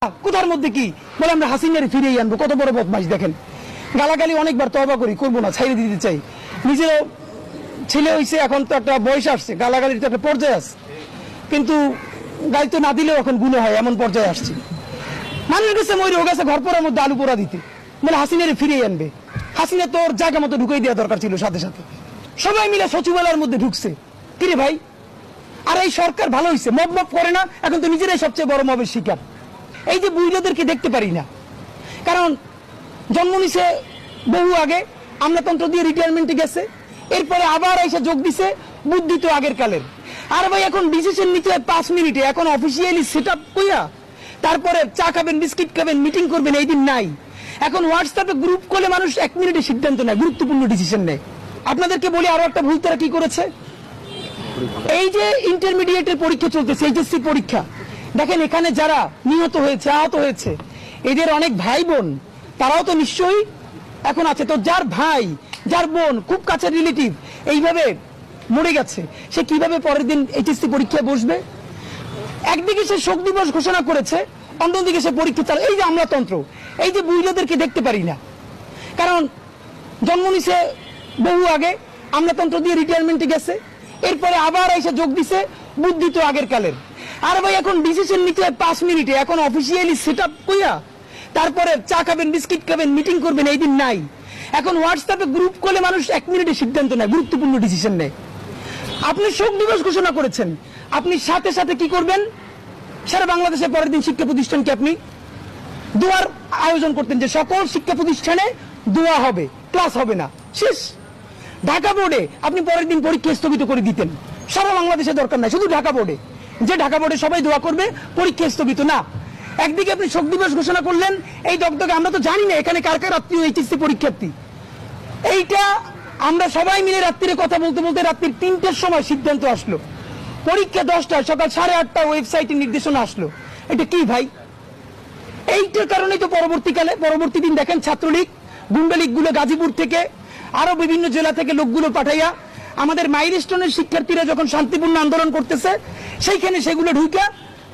কোথার মধ্যে কি বলে আমরা হাসিনারে ফিরিয়ে আনবো। কত বড় বদমাইশ দেখেন। গালাগালি অনেকবার তওবা করি, করবো না, ছাইড়ে দিতে চাই। নিজেরও ছেলে হয়েছে, এখন তো একটা বয়স আসছে, গালাগালির তো একটা পর্যায়ে আছে, কিন্তু গালি তো না দিলেও এখন গুণে হয়, এমন পর্যায়ে আসছে। মানুষ গেছে ময়ূর গেছে ঘর পড়ার মধ্যে আলু পোড়া দিতে, বলে হাসিনারে ফিরিয়ে আনবে। হাসিনা তোর জায়গা মতো ঢুকিয়ে দেওয়া দরকার ছিল। সাথে সাথে সবাই মিলে সচিবালয়ের মধ্যে ঢুকছে। কিরে ভাই, আর এই সরকার ভালো হয়েছে, মব মব করে না, এখন তো নিজেরাই সবচেয়ে বড় মবের শিকার। এই যে বুইলাদেরকে দেখতে পারি না, কারণ জন্ম নিছে বহু আগে, আমলাতন্ত্র দিয়ে রিটায়ারমেন্টে গেছে, এরপরে আবার এসে যোগ দিছে, বুদ্ধি তো আগের কালের। আর ভাই এখন ডিসিশন নিতে হয় 5 মিনিটে, এখন অফিসিয়ালি সেট আপ কইয়া তারপরে চা খাবেন, বিস্কিট খাবেন, মিটিং করবেন, এই দিন নাই। এখন হোয়াটসঅ্যাপে গ্রুপ করলে মানুষ 1 মিনিটে সিদ্ধান্ত নেয়, গুরুত্বপূর্ণ ডিসিশন নেয়। আপনাদেরকে বলি আরো একটা ভুল তারা কি করেছে। এই যে ইন্টারমিডিয়েটের পরীক্ষা চলতেছে, এইচএসসি পরীক্ষা, দেখেন এখানে যারা নিহত হয়েছে, আহত হয়েছে, এদের অনেক ভাই বোন তারাও তো নিশ্চয়ই এখন আছে। তো যার ভাই, যার বোন, খুব কাছের রিলেটিভ এইভাবে মরে গেছে, সে কিভাবে পরের দিন এইচএসসি পরীক্ষায় বসবে? একদিকে সে শোক দিবস ঘোষণা করেছে, অন্যদিকে সে পরীক্ষা চালায়। এই যে আমলাতন্ত্র, এই যে বুইলাদেরকে দেখতে পারি না, কারণ জন্ম নিছে বহু আগে, আমলাতন্ত্র দিয়ে রিটায়ারমেন্টে গেছে, এরপরে আবার এসে যোগ দিছে, বুদ্ধি তো আগের কালের। আর ভাই এখন ডিসিশন নিতে হয় 5 মিনিটে, এখন অফিসিয়ালি সেট আপ কইয়া তারপরে চা খাবেন, বিস্কিট খাবেন, মিটিং করবেন, এই দিন নাই। এখন হোয়াটসঅ্যাপে গ্রুপ করলে মানুষ 1 মিনিটে সিদ্ধান্ত নেয়, গুরুত্বপূর্ণ ডিসিশন নেয়। আপনি শোক দিবস ঘোষণা করেছেন, আপনি সাথে সাথে কি করবেন? সারা বাংলাদেশে পরের দিন শিক্ষা প্রতিষ্ঠানকে আপনি দোয়ার আয়োজন করতেন, যে সকল শিক্ষা প্রতিষ্ঠানে দোয়া হবে, ক্লাস হবে না, শেষ। ঢাকা বোর্ডে আপনি পরের দিন পরীক্ষা স্থগিত করে দিতেন। সারা বাংলাদেশে দরকার নাই, শুধু ঢাকা বোর্ডে, যে ঢাকা বোর্ডে সবাই দোয়া করবে, পরীক্ষা স্থগিত না। একদিকে আপনি শোক দিবস ঘোষণা করলেন, এই দগদগে আমরা তো জানি না এখানে কার কার আত্মীয় এইচএসসি পরীক্ষার্থী। এইটা আমরা সবাই মিলে রাত্রিরে কথা বলতে বলতে রাত্রির 3টের সময় সিদ্ধান্ত আসলো, পরীক্ষা 10টায়, সকাল 8:30 ওয়েবসাইটে নির্দেশনা আসলো। এটা কি ভাই? এইটার কারণেই তো পরবর্তী দিন দেখেন ছাত্রলীগ, গুন্ডা লীগ গুলো গাজীপুর থেকে আরো বিভিন্ন জেলা থেকে লোকগুলো পাঠাইয়া আমাদের মাইলস্টোনের শিক্ষার্থীরা যখন শান্তিপূর্ণ আন্দোলন করতেছে, সেইখানে সেগুলো ঢুকা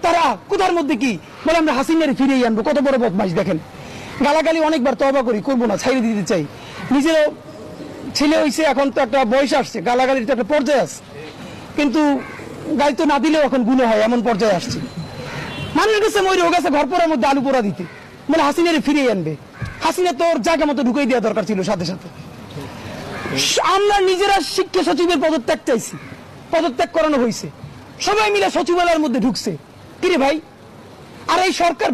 তারা কোথার মধ্যে কি বলে আমরা হাসিনারে ফিরিয়ে আনবো। কত বড় বদমাইশ দেখেন। গালাগালি অনেকবার তওবা করি, করবো না, ছাইড়ে দিতে চাই। নিজেরও ছেলে হয়েছে, এখন তো একটা বয়স আসছে, গালাগালির তো একটা পর্যায়ে আছে, কিন্তু গালি তো না দিলেও এখন গুণে হয়, এমন পর্যায়ে আসছে। মানুষ গেছে ময়ূর গেছে ঘর পড়ার মধ্যে আলু পোড়া দিতে, বলে হাসিনারে ফিরিয়ে আনবে। হাসিনা তোর জায়গা মতো ঢুকিয়ে দেওয়া দরকার ছিল। সাথে সাথে আমরা নিজেরা শিক্ষা সচিবের পদত্যাগ চাইছি, পদত্যাগ করানো হয়েছে, সবাই মিলে সচিবালয়ের মধ্যে ঢুকছে। কিরে ভাই, আর এই সরকার